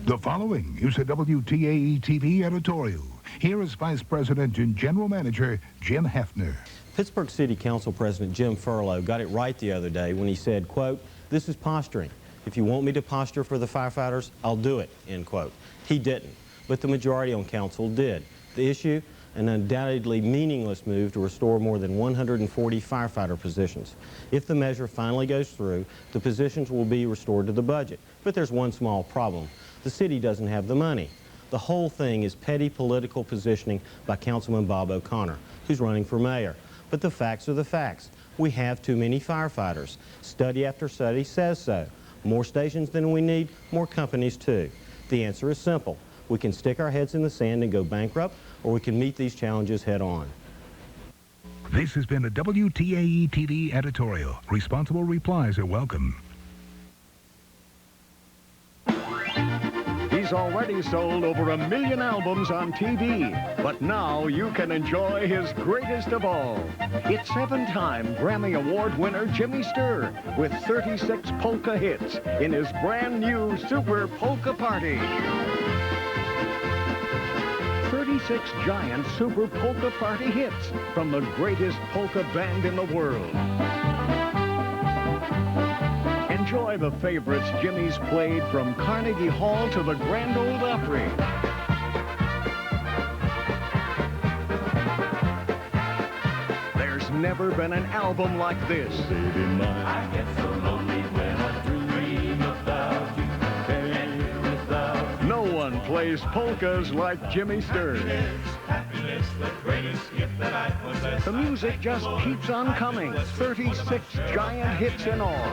The following is a WTAE TV editorial. Here is Vice President and General Manager Jim Hefner. Pittsburgh City Council President Jim Furlow got it right the other day when he said, quote, "This is posturing. If you want me to posture for the firefighters, I'll do it," end quote. He didn't, but the majority on council did. The issue? An undoubtedly meaningless move to restore more than 140 firefighter positions. If the measure finally goes through, the positions will be restored to the budget. But there's one small problem. The city doesn't have the money. The whole thing is petty political positioning by Councilman Bob O'Connor, who's running for mayor. But the facts are the facts. We have too many firefighters. Study after study says so. More stations than we need, more companies too. The answer is simple. We can stick our heads in the sand and go bankrupt, or we can meet these challenges head on. This has been a WTAE TV editorial. Responsible replies are welcome. He's already sold over 1 million albums on TV, but now you can enjoy his greatest of all. It's 7-time Grammy Award winner Jimmy Sturr with 36 polka hits in his brand new Super Polka Party. 36 giant Super Polka Party hits from the greatest polka band in the world. Enjoy the favorites Jimmy's played from Carnegie Hall to the Grand Ole Opry. There's never been an album like this. Baby mine. I get so lonely when I dream about you. No one plays polkas like Jimmy Sturr. Happiness, the greatest gift that I possess. The music just keeps on coming. 36 giant hits in all.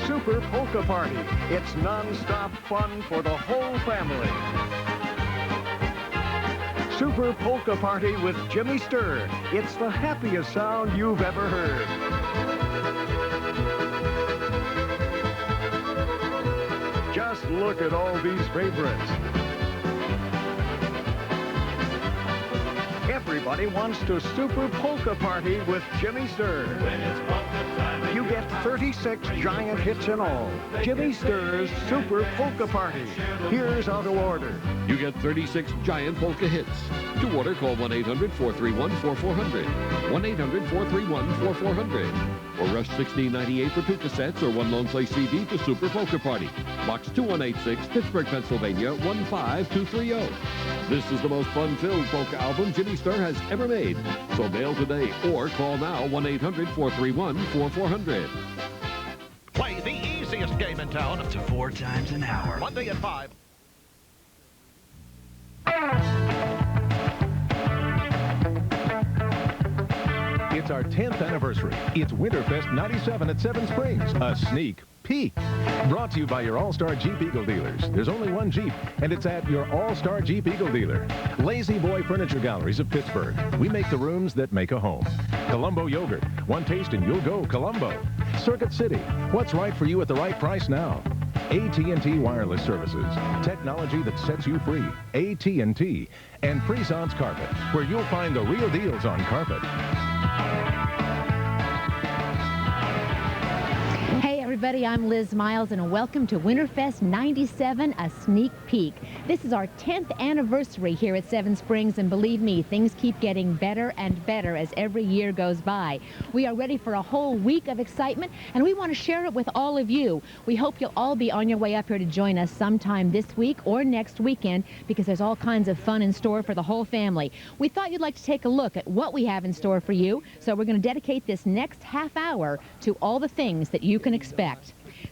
Super Polka Party. It's non-stop fun for the whole family. Super Polka Party with Jimmy Sturr. It's the happiest sound you've ever heard. Just look at all these favorites. Everybody wants to Super Polka Party with Jimmy Sturr. You get 36 giant hits in all. Jimmy Sturr's Super Polka Party. Here's how to order. You get 36 giant polka hits. To order, call 1-800-431-4400. 1-800-431-4400. Or rush $16.98 for 2 cassettes or 1 lone play CD to Super Polka Party. Box 2186, Pittsburgh, Pennsylvania, 15230. This is the most fun-filled polka album Jimmy Sturr has ever made. So mail today or call now 1-800-431-4400. Play the easiest game in town up to 4 times an hour. Monday at 5. It's our 10th anniversary. It's Winterfest 97 at Seven Springs, a sneak peek. Brought to you by your All-Star Jeep Eagle dealers. There's only one Jeep, and it's at your All-Star Jeep Eagle dealer. Lazy Boy Furniture Galleries of Pittsburgh. We make the rooms that make a home. Colombo Yogurt. One taste and you'll go Colombo. Circuit City. What's right for you at the right price now? AT&T Wireless Services. Technology that sets you free. AT&T. And Presence Carpet, where you'll find the real deals on carpet. Everybody, I'm Liz Miles, and welcome to Winterfest 97, a sneak peek. This is our 10th anniversary here at Seven Springs, and believe me, things keep getting better and better as every year goes by. We are ready for a whole week of excitement, and we want to share it with all of you. We hope you'll all be on your way up here to join us sometime this week or next weekend, because there's all kinds of fun in store for the whole family. We thought you'd like to take a look at what we have in store for you, so we're going to dedicate this next half hour to all the things that you can expect.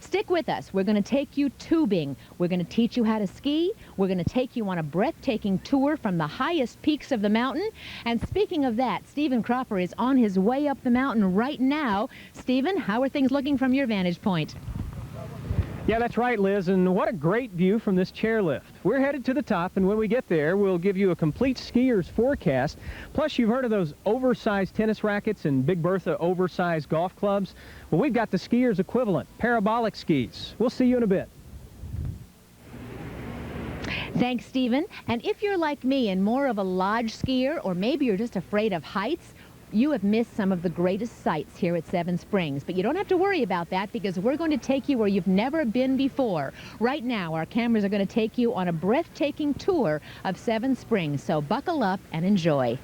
Stick with us. We're going to take you tubing. We're going to teach you how to ski. We're going to take you on a breathtaking tour from the highest peaks of the mountain. And speaking of that, Stephen Cropper is on his way up the mountain right now. Stephen, how are things looking from your vantage point? Yeah, that's right, Liz, and what a great view from this chairlift. We're headed to the top, and when we get there, we'll give you a complete skier's forecast. Plus, you've heard of those oversized tennis rackets and Big Bertha oversized golf clubs? Well, we've got the skier's equivalent, parabolic skis. We'll see you in a bit. Thanks, Stephen. And if you're like me and more of a lodge skier, or maybe you're just afraid of heights, you have missed some of the greatest sights here at Seven Springs. But you don't have to worry about that because we're going to take you where you've never been before. Right now, our cameras are going to take you on a breathtaking tour of Seven Springs. So buckle up and enjoy.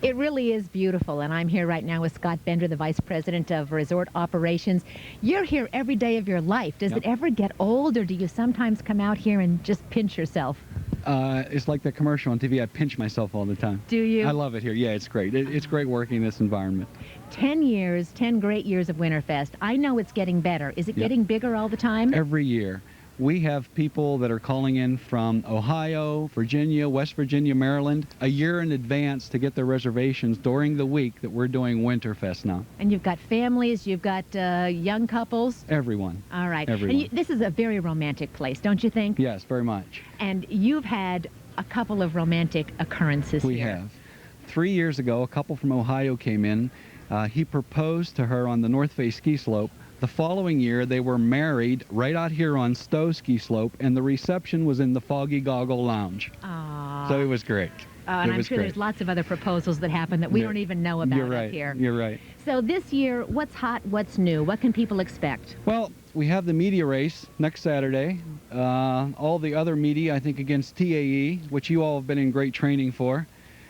It really is beautiful, and I'm here right now with Scott Bender, the Vice President of Resort Operations. You're here every day of your life. Does it ever get old, or do you sometimes come out here and just pinch yourself? It's like the commercial on TV. I pinch myself all the time. Do you? I love it here. Yeah, it's great. It's great working in this environment. 10 years, 10 great years of Winterfest. I know it's getting better. Is it getting bigger all the time? Every year. We have people that are calling in from Ohio, Virginia, West Virginia, Maryland, a year in advance to get their reservations during the week that we're doing Winterfest now. And you've got families, you've got young couples? Everyone. All right. Everyone. And this is a very romantic place, don't you think? Yes, very much. And you've had a couple of romantic occurrences here. We have. 3 years ago, a couple from Ohio came in. He proposed to her on the North Face ski slope. The following year, they were married right out here on Stowe Ski Slope, and the reception was in the Foggy Goggle Lounge. Aww. So it was great. And I'm sure there's lots of other proposals that happen that we don't even know about up here. You're right. So this year, what's hot, what's new? What can people expect? Well, we have the media race next Saturday. All the other media, I think, against TAE, which you all have been in great training for.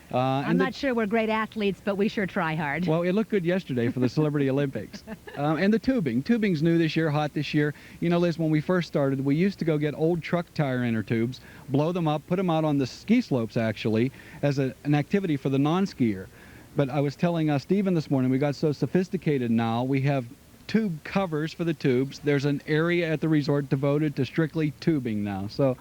I'm not sure we're great athletes, but we sure try hard. Well, it looked good yesterday for the Celebrity Olympics. And the tubing. Tubing's new this year, hot this year. You know, Liz, when we first started, we used to go get old truck tire inner tubes, blow them up, put them out on the ski slopes, actually, as an activity for the non-skier. But I was telling Stephen this morning, we got so sophisticated now, we have tube covers for the tubes. There's an area at the resort devoted to strictly tubing now. So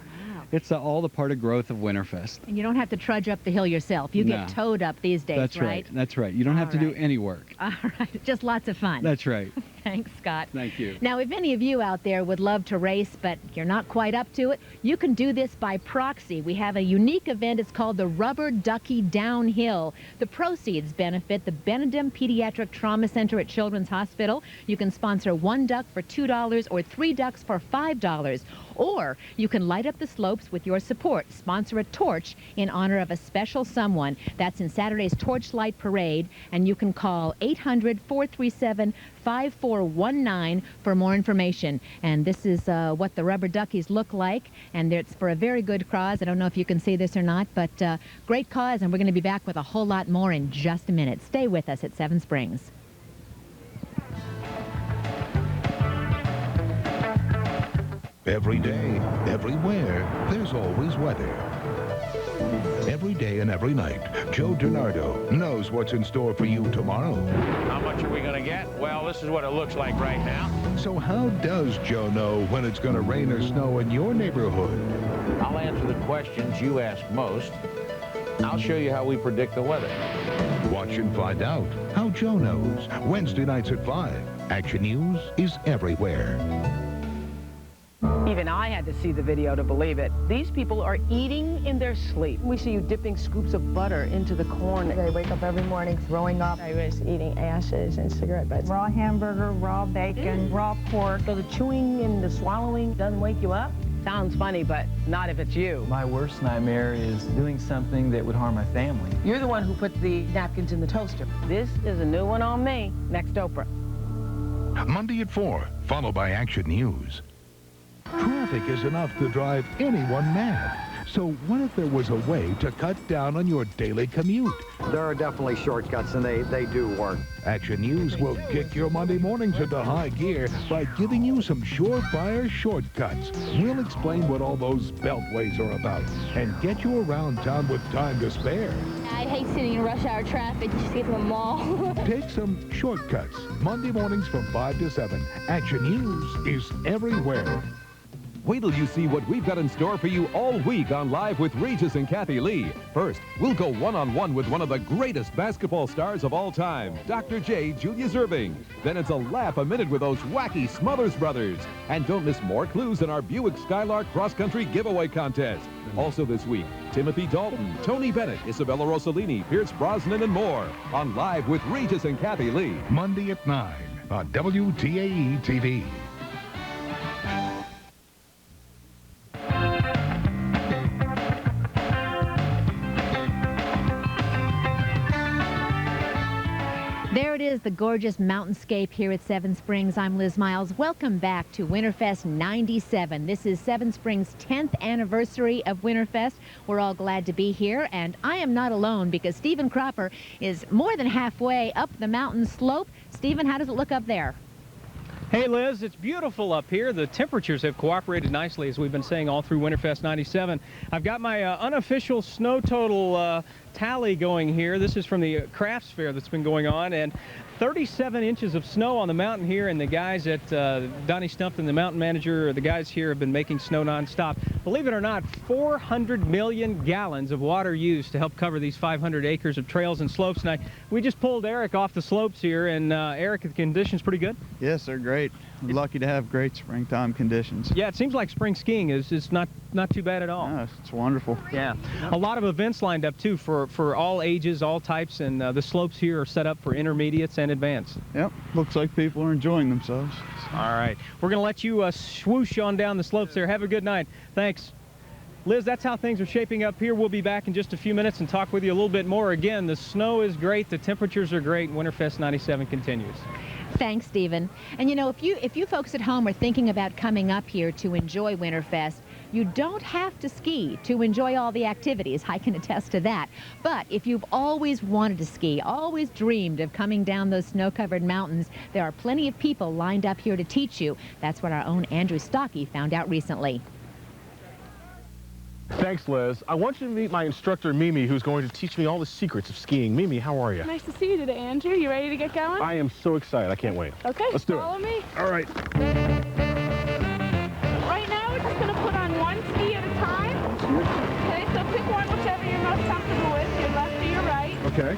it's all the part of growth of Winterfest. And you don't have to trudge up the hill yourself. You get towed up these days, That's right? That's right. You don't have to do any work. All right. Just lots of fun. That's right. Thanks, Scott. Thank you. Now, if any of you out there would love to race, but you're not quite up to it, you can do this by proxy. We have a unique event. It's called the Rubber Ducky Downhill. The proceeds benefit the Benedum Pediatric Trauma Center at Children's Hospital. You can sponsor 1 duck for $2 or 3 ducks for $5. Or you can light up the slopes with your support. Sponsor a torch in honor of a special someone. That's in Saturday's Torchlight Parade, and you can call 800-437-5419 for more information. And this is what the rubber duckies look like, and it's for a very good cause. I don't know if you can see this or not, but great cause, and we're going to be back with a whole lot more in just a minute. Stay with us at Seven Springs. Every day, everywhere, there's always weather. Every day and every night, Joe DiNardo knows what's in store for you tomorrow. How much are we going to get? Well, this is what it looks like right now. So how does Joe know when it's going to rain or snow in your neighborhood? I'll answer the questions you ask most. I'll show you how we predict the weather. Watch and find out how Joe knows. Wednesday nights at 5. Action News is everywhere. Even I had to see the video to believe it. These people are eating in their sleep. We see you dipping scoops of butter into the corn. They wake up every morning throwing up. I was eating ashes and cigarette butts. Raw hamburger, raw bacon, raw pork. So the chewing and the swallowing doesn't wake you up? Sounds funny, but not if it's you. My worst nightmare is doing something that would harm my family. You're the one who put the napkins in the toaster. This is a new one on me. Next Oprah. Monday at 4, followed by Action News. Traffic is enough to drive anyone mad. So what if there was a way to cut down on your daily commute? There are definitely shortcuts, and they do work. Action News will kick your Monday mornings into high gear by giving you some surefire shortcuts. We'll explain what all those beltways are about and get you around town with time to spare. I hate sitting in rush hour traffic just to get to the mall. Take some shortcuts. Monday mornings from 5 to 7. Action News is everywhere. Wait till you see what we've got in store for you all week on Live with Regis and Kathy Lee. First, we'll go one-on-one with one of the greatest basketball stars of all time, Dr. J. Julius Erving. Then it's a laugh a minute with those wacky Smothers Brothers. And don't miss more clues in our Buick Skylark cross-country giveaway contest. Also this week, Timothy Dalton, Tony Bennett, Isabella Rossellini, Pierce Brosnan, and more on Live with Regis and Kathy Lee. Monday at 9 on WTAE TV. There it is, the gorgeous mountainscape here at Seven Springs. I'm Liz Miles. Welcome back to Winterfest 97. This is Seven Springs' 10th anniversary of Winterfest. We're all glad to be here, and I am not alone because Stephen Cropper is more than halfway up the mountain slope. Stephen, how does it look up there? Hey Liz, it's beautiful up here. The temperatures have cooperated nicely, as we've been saying all through Winterfest 97. I've got my unofficial snow total tally going here. This is from the crafts fair that's been going on, and 37 inches of snow on the mountain here, and the guys at Donnie Stumpton, the mountain manager, the guys here have been making snow nonstop. Believe it or not, 400 million gallons of water used to help cover these 500 acres of trails and slopes. And we just pulled Eric off the slopes here, and Eric, the conditions pretty good? Yes, they're great. We're lucky to have great springtime conditions. Yeah, it seems like spring skiing is not too bad at all. Yeah, it's wonderful. Yeah, a lot of events lined up too for all ages, all types, and the slopes here are set up for intermediates and advanced. Yep, looks like people are enjoying themselves. All right, we're going to let you swoosh on down the slopes there. Have a good night. Thanks. Liz, that's how things are shaping up here. We'll be back in just a few minutes and talk with you a little bit more. Again, the snow is great, the temperatures are great, Winterfest 97 continues. Thanks, Stephen. And you know, if you folks at home are thinking about coming up here to enjoy Winterfest, you don't have to ski to enjoy all the activities. I can attest to that. But if you've always wanted to ski, always dreamed of coming down those snow-covered mountains, there are plenty of people lined up here to teach you. That's what our own Andrew Stockey found out recently. Thanks, Liz. I want you to meet my instructor, Mimi, who's going to teach me all the secrets of skiing. Mimi, how are you? Nice to see you today, Andrew. You ready to get going? I am so excited. I can't wait. Okay, let's do it. Follow me. All right. Right now, we're just going to put on one ski at a time. Okay, so pick one, whichever you're most comfortable with, your left or your right. Okay.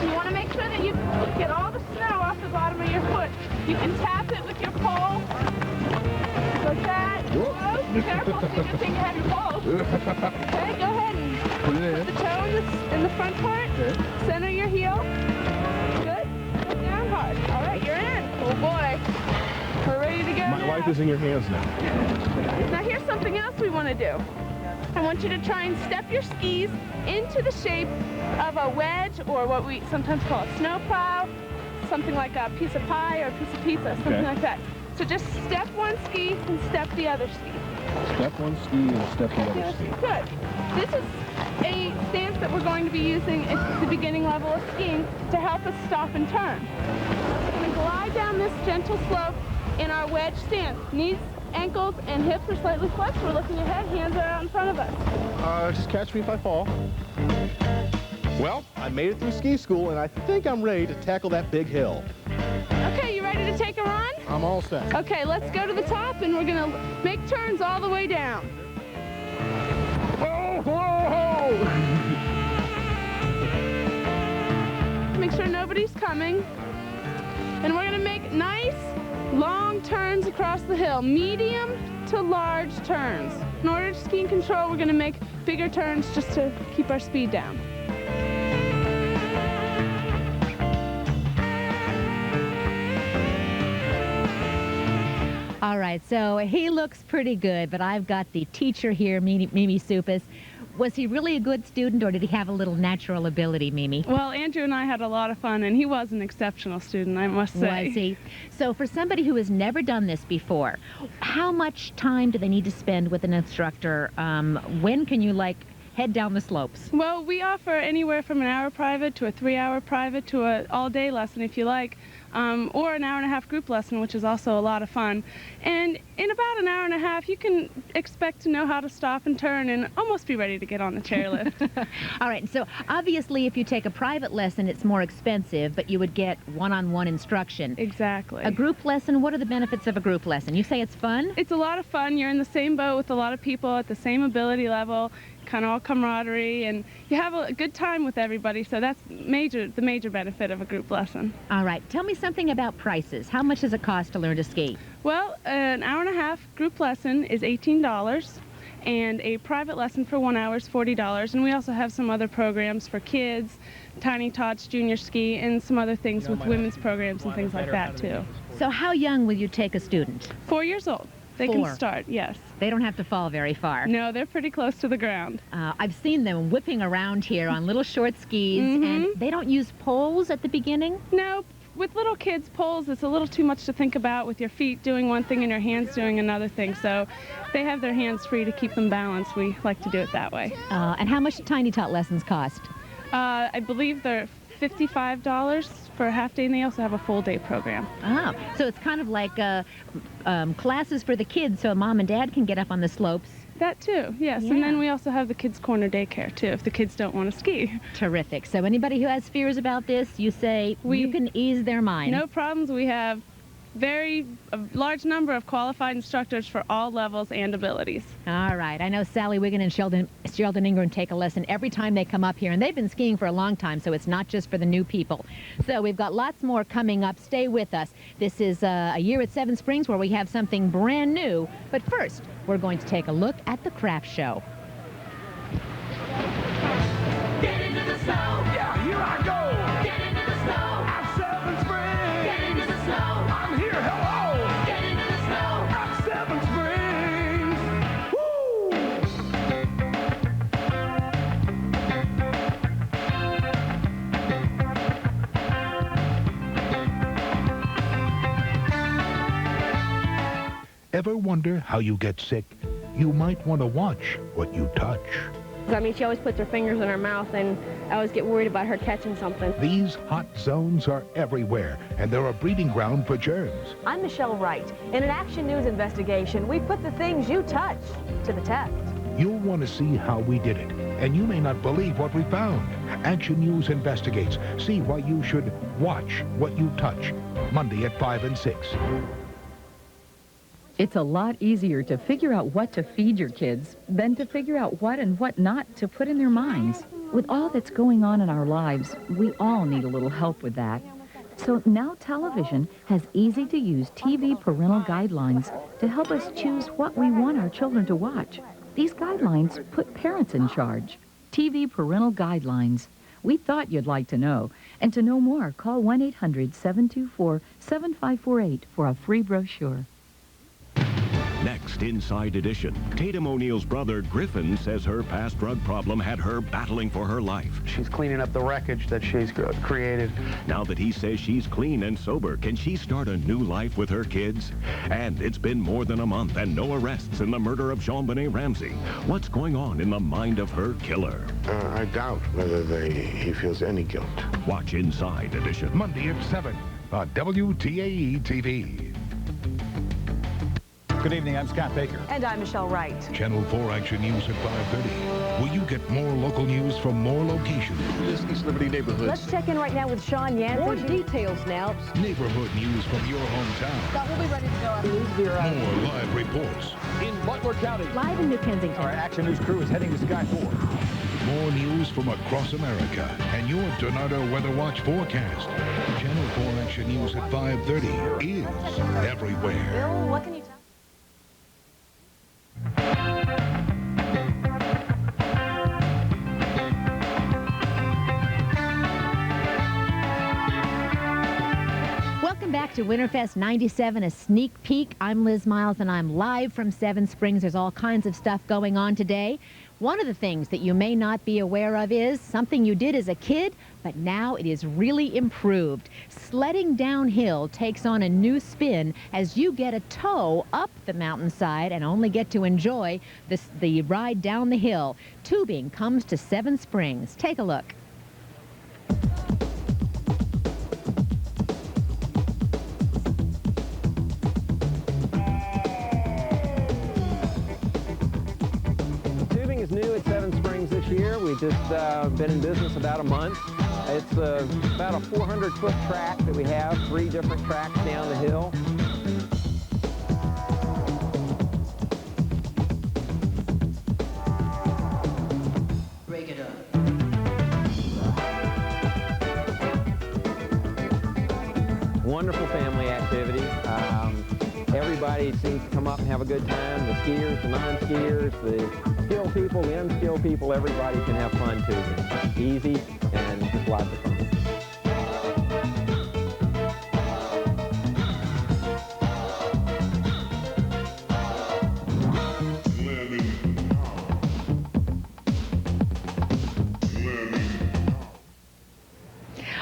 You want to make sure that you get all the snow off the bottom of your foot. You can tap it with your pole. Like that. Whoa, be careful, so you just think you have your pole. Okay, go ahead and put it in. Put the toe in the front part. Okay. Center your heel. Good. Put down hard. All right, you're in. Oh boy. We're ready to go. My life is in your hands now. Now here's something else we want to do. I want you to try and step your skis into the shape of a wedge, or what we sometimes call a snow plow, something like a piece of pie or a piece of pizza, something like that. So just step one ski and step the other ski. Step one ski and step the other ski. Good. This is a stance that we're going to be using at the beginning level of skiing to help us stop and turn. We're going to glide down this gentle slope in our wedge stance. Knees ankles and hips are slightly flexed. We're looking ahead. Hands are out in front of us. Just catch me if I fall. Well, I made it through ski school, and I think I'm ready to tackle that big hill. Okay, you ready to take a run? I'm all set. Okay, let's go to the top, and we're going to make turns all the way down. Whoa, whoa! Make sure nobody's coming. And we're going to make nice, long turns across the hill, medium to large turns. In order to ski in control, we're going to make bigger turns just to keep our speed down. All right, so he looks pretty good, but I've got the teacher here, Mimi Supis. Was he really a good student, or did he have a little natural ability, Mimi? Well, Andrew and I had a lot of fun, and he was an exceptional student, I must say. Was he? So for somebody who has never done this before, how much time do they need to spend with an instructor? When can you, like, head down the slopes? Well, we offer anywhere from an hour private to a 3-hour private to an all-day lesson, if you like. Or an hour-and-a-half group lesson, which is also a lot of fun. And in about an hour and a half, you can expect to know how to stop and turn and almost be ready to get on the chairlift. All right, so obviously if you take a private lesson, it's more expensive, but you would get one-on-one instruction. Exactly. A group lesson, what are the benefits of a group lesson? You say it's fun? It's a lot of fun. You're in the same boat with a lot of people at the same ability level, kind of all camaraderie, and you have a good time with everybody, so that's the major benefit of a group lesson. All right, tell me something about prices. How much does it cost to learn to ski? Well, an hour-and-a-half group lesson is $18, and a private lesson for 1 hour is $40, and we also have some other programs for kids, Tiny Tots, Junior Ski, and some other things with women's programs and things like that, too. So how young will you take a student? 4 years old. They can start, yes. They don't have to fall very far. No, they're pretty close to the ground. I've seen them whipping around here on little short skis, and they don't use poles at the beginning? No. With little kids, poles, it's a little too much to think about with your feet doing one thing and your hands doing another thing. So they have their hands free to keep them balanced. We like to do it that way. And how much do Tiny Tot lessons cost? I believe they're $55 for a half day, and they also have a full day program. Ah, so it's kind of like classes for the kids so mom and dad can get up on the slopes. That too, yes. Yeah. And then we also have the Kids Corner daycare too, if the kids don't want to ski. Terrific. So anybody who has fears about this, you say you can ease their mind. No problems. We have a large number of qualified instructors for all levels and abilities. All right. I know Sally Wiggin and Sheldon Ingram take a lesson every time they come up here, and they've been skiing for a long time, so it's not just for the new people. So we've got lots more coming up. Stay with us. This is a year at Seven Springs where we have something brand new. But first, we're going to take a look at the craft show. Get into the snow. Yeah, here I go. Get into the snow. At Seven Springs. Get into the snow. I'm here. Hello. Get into the snow. At Seven Springs. Ever wonder how you get sick? You might want to watch what you touch. I mean, she always puts her fingers in her mouth, and I always get worried about her catching something. These hot zones are everywhere, and they're a breeding ground for germs. I'm Michelle Wright. In an Action News investigation, we put the things you touch to the test. You'll want to see how we did it, and you may not believe what we found. Action News investigates. See why you should watch what you touch. Monday at 5 and 6. It's a lot easier to figure out what to feed your kids than to figure out what and what not to put in their minds. With all that's going on in our lives, we all need a little help with that. So Now Television has easy-to-use TV parental guidelines to help us choose what we want our children to watch. These guidelines put parents in charge. TV parental guidelines. We thought you'd like to know. And to know more, call 1-800-724-7548 for a free brochure. Next, Inside Edition. Tatum O'Neal's brother, Griffin, says her past drug problem had her battling for her life. She's cleaning up the wreckage that she's created. Now that he says she's clean and sober, can she start a new life with her kids? And it's been more than a month and no arrests in the murder of JonBenet Ramsey. What's going on in the mind of her killer? I doubt whether he feels any guilt. Watch Inside Edition. Monday at 7 on WTAE TV. Good evening, I'm Scott Baker. And I'm Michelle Wright. Channel 4 Action News at 5:30. Will you get more local news from more locations? This East Liberty neighborhoods. Let's check in right now with Sean Yinzers. More details now. Neighborhood news from your hometown. Scott, we'll be ready to go on the News Bureau. More live reports. In Butler County. Live in New Kensington. Our Action News crew is heading to Sky 4. More news from across America and your Tornado Weather Watch forecast. Channel 4 Action News at 5:30 is everywhere. Bill, what can you tell? Welcome back to Winterfest 97, a sneak peek. I'm Liz Miles, and I'm live from Seven Springs. There's all kinds of stuff going on today. One of the things that you may not be aware of is something you did as a kid, but now it is really improved. Sledding downhill takes on a new spin as you get a tow up the mountainside and only get to enjoy the ride down the hill. Tubing comes to Seven Springs. Take a look. New at Seven Springs this year. We've just been in business about a month. It's about a 400-foot track that we have, 3 different tracks down the hill. Break it up. Wonderful family activity. Everybody seems to come up and have a good time. The skiers, the non-skiers, the skilled people, the unskilled people, everybody can have fun too. It's easy and just lots of fun.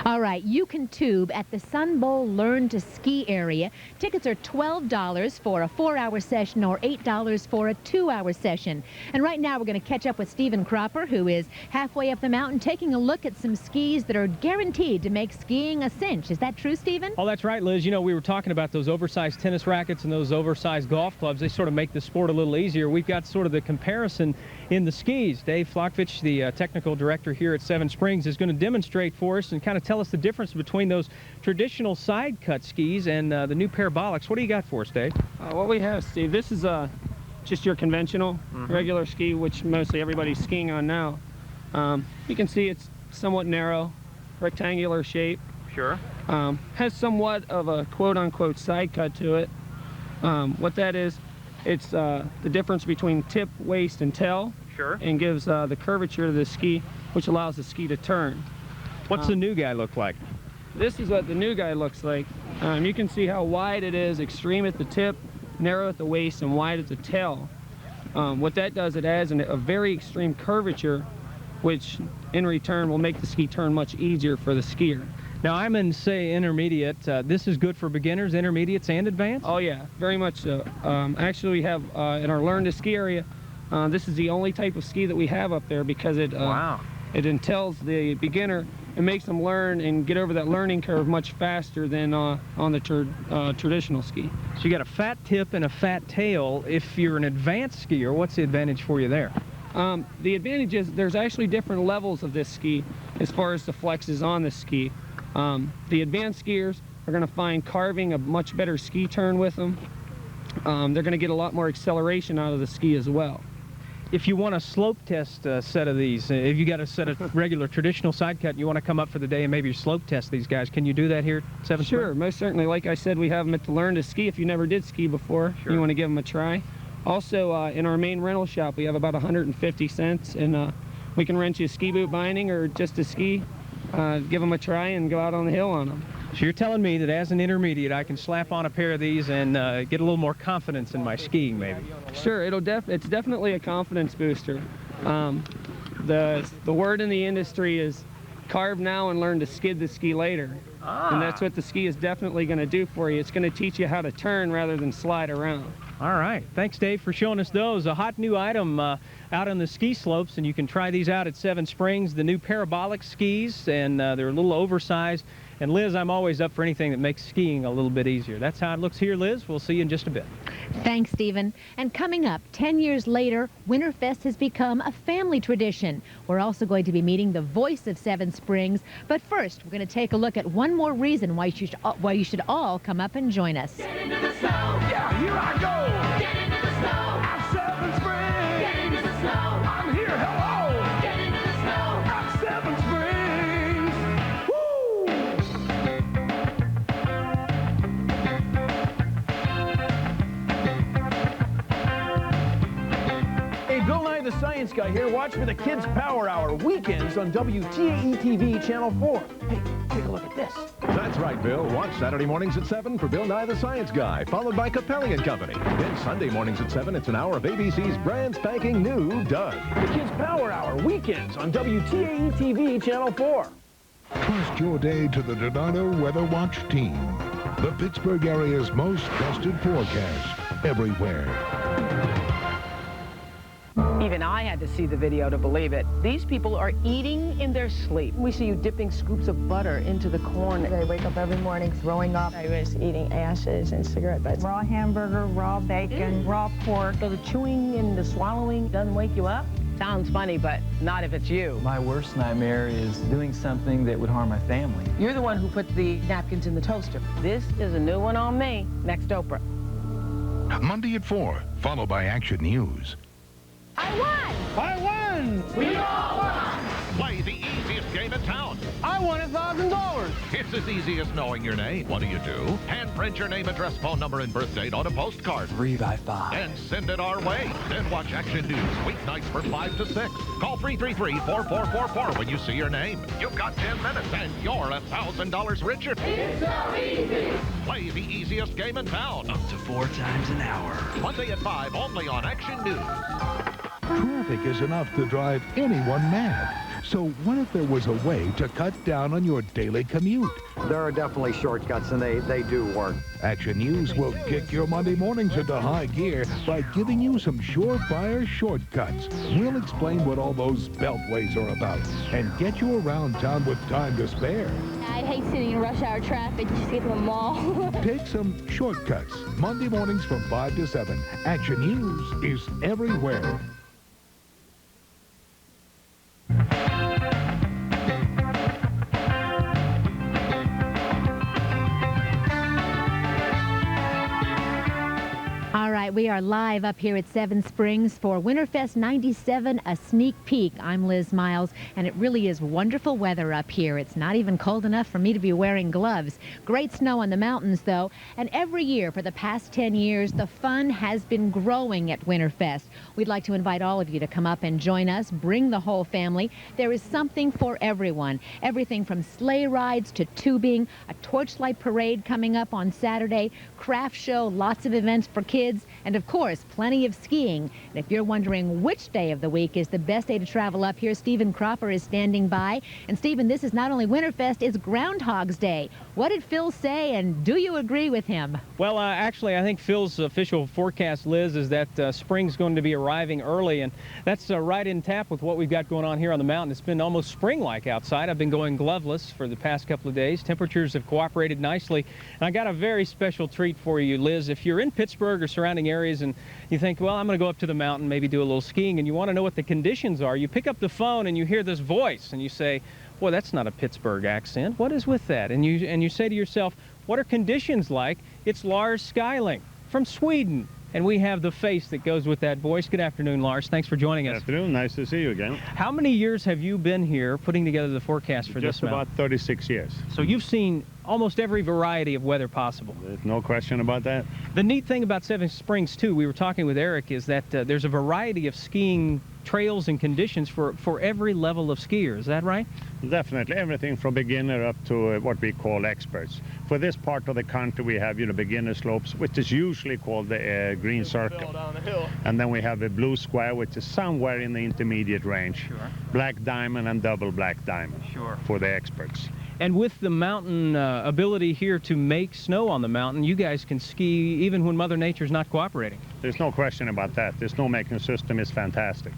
All right, you can tube at the Sun Bowl Learn to Ski area. Tickets are $12 for a 4-hour session or $8 for a 2-hour session. And right now we're going to catch up with Stephen Cropper, who is halfway up the mountain taking a look at some skis that are guaranteed to make skiing a cinch. Is that true, Stephen? Oh, that's right, Liz. You know, we were talking about those oversized tennis rackets and those oversized golf clubs. They sort of make the sport a little easier. We've got sort of the comparison in the skis. Dave Flockvich, the technical director here at Seven Springs, is going to demonstrate for us and kind of tell us the difference between those traditional side cut skis and the new parabolics. What do you got for us, Dave? What we have, Steve, this is just your conventional regular ski, which mostly everybody's skiing on now. You can see it's somewhat narrow, rectangular shape. Sure. Has somewhat of a quote-unquote side cut to it. What that is, it's the difference between tip, waist, and tail. Sure. And gives the curvature to the ski, which allows the ski to turn. What's the new guy look like? This is what the new guy looks like. You can see how wide it is, extreme at the tip, narrow at the waist, and wide at the tail. What that does, it adds a very extreme curvature, which in return will make the ski turn much easier for the skier. Now, I'm in, say, intermediate. This is good for beginners, intermediates, and advanced? Oh, yeah, very much so. Actually, we have in our Learn to Ski area, this is the only type of ski that we have up there because it, it entails the beginner and makes them learn and get over that learning curve much faster than on the traditional ski. So you got a fat tip and a fat tail. If you're an advanced skier, what's the advantage for you there? The advantage is there's actually different levels of this ski as far as the flexes on the ski. The advanced skiers are going to find carving a much better ski turn with them. They're going to get a lot more acceleration out of the ski as well. If you want a slope test set of these, if you got a set of regular traditional side cut and you want to come up for the day and maybe slope test these guys, can you do that here at Seven Springs? Sure, most certainly. Like I said, we have them at the Learn to Ski. If you never did ski before, you want to give them a try. Also, in our main rental shop, we have about 150 cents, and we can rent you a ski boot binding or just a ski. Give them a try and go out on the hill on them. So you're telling me that as an intermediate, I can slap on a pair of these and get a little more confidence in my skiing, maybe? Sure, it's definitely a confidence booster. The word in the industry is carve now and learn to skid the ski later. And that's what the ski is definitely going to do for you. It's going to teach you how to turn rather than slide around. All right. Thanks, Dave, for showing us those. A hot new item out on the ski slopes, and you can try these out at Seven Springs, the new parabolic skis, and they're a little oversized. And Liz, I'm always up for anything that makes skiing a little bit easier. That's how it looks here, Liz. We'll see you in just a bit. Thanks, Stephen. And coming up, 10 years later, Winterfest has become a family tradition. We're also going to be meeting the voice of Seven Springs. But first, we're going to take a look at one more reason why you should all come up and join us. Get into the snow. Yeah, here I go. Get into the snow. I'm Seven Springs. Get into the snow. I'm here. Hello. Get into the snow. I'm Seven Springs. Hey, Bill Nye the Science Guy here. Watch for the Kids Power Hour weekends on WTAE TV Channel 4. Hey, take a look at this. That's right, Bill. Watch Saturday mornings at 7 for Bill Nye the Science Guy, followed by Capelli and Company. Then Sunday mornings at 7, it's an hour of ABC's brand spanking new Doug. The Kids Power Hour weekends on WTAE TV Channel 4. Trust your day to the Donato Weather Watch team. The Pittsburgh area's most trusted forecast everywhere. Even I had to see the video to believe it. These people are eating in their sleep. We see you dipping scoops of butter into the corn. They wake up every morning throwing up. I was eating ashes and cigarette butts. Raw hamburger, raw bacon, raw pork. So the chewing and the swallowing doesn't wake you up? Sounds funny, but not if it's you. My worst nightmare is doing something that would harm my family. You're the one who put the napkins in the toaster. This is a new one on me. Next Oprah. Monday at 4, followed by Action News. I won! I won! We all won! Play the easiest game in town. I won $1,000. It's as easy as knowing your name. What do? Handprint your name, address, phone number, and birth date on a postcard. 3 by 5. And send it our way. Then watch Action News weeknights from 5 to 6. Call 333-4444 when you see your name. You've got 10 minutes, and you're $1,000 richer. It's so easy. Play the easiest game in town. Up to 4 times an hour. Monday at 5, only on Action News. Traffic is enough to drive anyone mad. So what if there was a way to cut down on your daily commute? There are definitely shortcuts, and they do work. Action News will kick your Monday mornings into high gear by giving you some surefire shortcuts. We'll explain what all those beltways are about and get you around town with time to spare. I hate sitting in rush hour traffic just to get to the mall. Take some shortcuts. Monday mornings from 5 to 7. Action News is everywhere. All right, we are live up here at Seven Springs for Winterfest 97, a sneak peek. I'm Liz Miles, and it really is wonderful weather up here. It's not even cold enough for me to be wearing gloves. Great snow on the mountains, though, and every year for the past 10 years, the fun has been growing at Winterfest. We'd like to invite all of you to come up and join us, bring the whole family. There is something for everyone. Everything from sleigh rides to tubing, a torchlight parade coming up on Saturday, craft show, lots of events for kids, and of course, plenty of skiing. And if you're wondering which day of the week is the best day to travel up here, Stephen Cropper is standing by. And Stephen, this is not only Winterfest, it's Groundhog's Day. What did Phil say, and do you agree with him? Well, actually, I think Phil's official forecast, Liz, is that spring's going to be arriving early, and that's right in tap with what we've got going on here on the mountain. It's been almost spring-like outside. I've been going gloveless for the past couple of days. Temperatures have cooperated nicely, and I got a very special treat for you, Liz. If you're in Pittsburgh or surrounding areas and you think, well, I'm going to go up to the mountain, maybe do a little skiing, and you want to know what the conditions are, you pick up the phone and you hear this voice and you say, boy, that's not a Pittsburgh accent. What is with that? And you say to yourself, what are conditions like? It's Lars Skyling from Sweden. And we have the face that goes with that voice. Good afternoon, Lars. Thanks for joining us. Good afternoon. Nice to see you again. How many years have you been here putting together the forecast for this mountain? Just about 36 years. So you've seen almost every variety of weather possible. There's no question about that. The neat thing about Seven Springs, too, we were talking with Eric, is that there's a variety of skiing trails and conditions for every level of skier. Is that right? Definitely. Everything from beginner up to what we call experts. For this part of the country, we have, beginner slopes, which is usually called the green circle. Down the hill. And then we have a blue square, which is somewhere in the intermediate range. Sure. Black diamond and double black diamond. Sure. For the experts. And with the mountain ability here to make snow on the mountain, you guys can ski even when Mother Nature's not cooperating. There's no question about that. The snowmaking system is fantastic.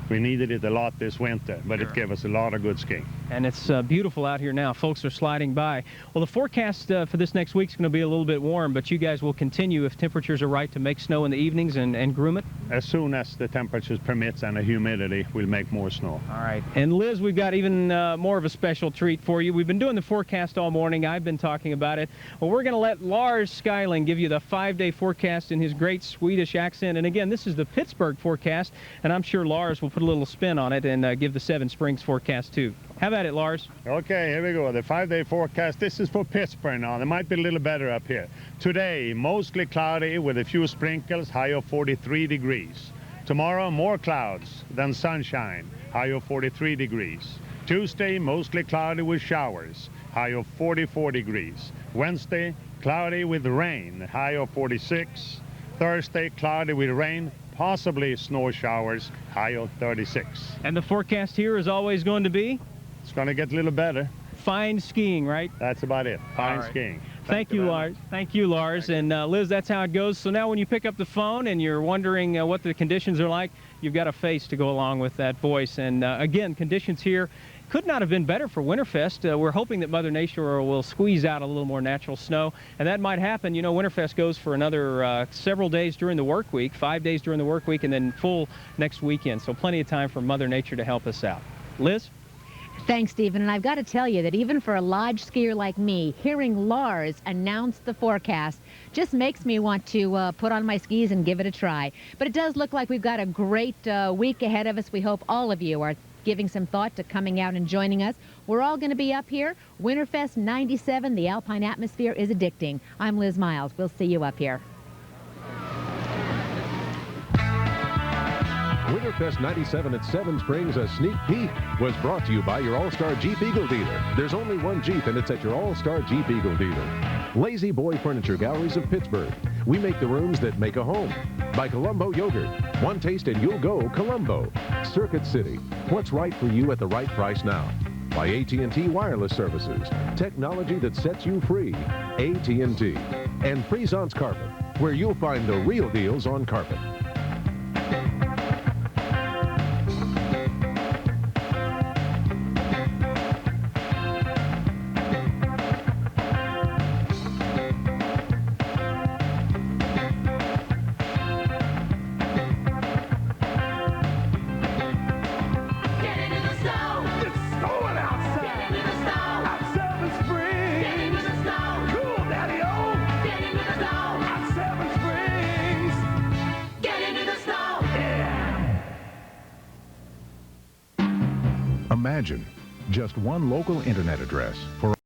We needed it a lot this winter, but It gave us a lot of good skiing. And it's beautiful out here now. Folks are sliding by. Well, the forecast for this next week is going to be a little bit warm, but you guys will continue, if temperatures are right, to make snow in the evenings and groom it? As soon as the temperatures permits and the humidity, we'll make more snow. All right. And Liz, we've got even more of a special treat for you. We've been doing the forecast all morning. I've been talking about it. Well, we're going to let Lars Skyling give you the 5-day forecast in his great Swedish accent. And again, this is the Pittsburgh forecast, and I'm sure Lars will put a little spin on it and give the Seven Springs forecast too. How about it, Lars? Okay, here we go. The 5-day forecast. This is for Pittsburgh now. It might be a little better up here. Today, mostly cloudy with a few sprinkles, high of 43 degrees. Tomorrow, more clouds than sunshine, high of 43 degrees. Tuesday, mostly cloudy with showers, high of 44 degrees. Wednesday, cloudy with rain, high of 46. Thursday, cloudy with rain, possibly snow showers, high of 36. And the forecast here is always going to be? It's going to get a little better. Fine skiing, right? That's about it. Fine skiing. Thank you, Lars. Thank you, Lars. And Liz, that's how it goes. So now when you pick up the phone and you're wondering what the conditions are like, you've got a face to go along with that voice. And again, conditions here could not have been better for Winterfest. We're hoping that Mother Nature will squeeze out a little more natural snow, and that might happen. You know, Winterfest goes for another several days during the work week, 5 days during the work week, and then full next weekend. So plenty of time for Mother Nature to help us out. Liz? Thanks, Stephen. And I've got to tell you that even for a lodge skier like me, hearing Lars announce the forecast just makes me want to put on my skis and give it a try. But it does look like we've got a great week ahead of us. We hope all of you are giving some thought to coming out and joining us. We're all going to be up here. Winterfest 97, the alpine atmosphere is addicting. I'm Liz Miles. We'll see you up here. Winterfest 97 at Seven Springs, a sneak peek, was brought to you by your All-Star Jeep Eagle dealer. There's only one Jeep, and it's at your All-Star Jeep Eagle dealer. Lazy Boy Furniture Galleries of Pittsburgh. We make the rooms that make a home. By Colombo Yogurt. One taste and you'll go Colombo. Circuit City. What's right for you at the right price now? By AT&T Wireless Services. Technology that sets you free. AT&T. And Presence Carpet, where you'll find the real deals on carpet. Imagine just one local internet address for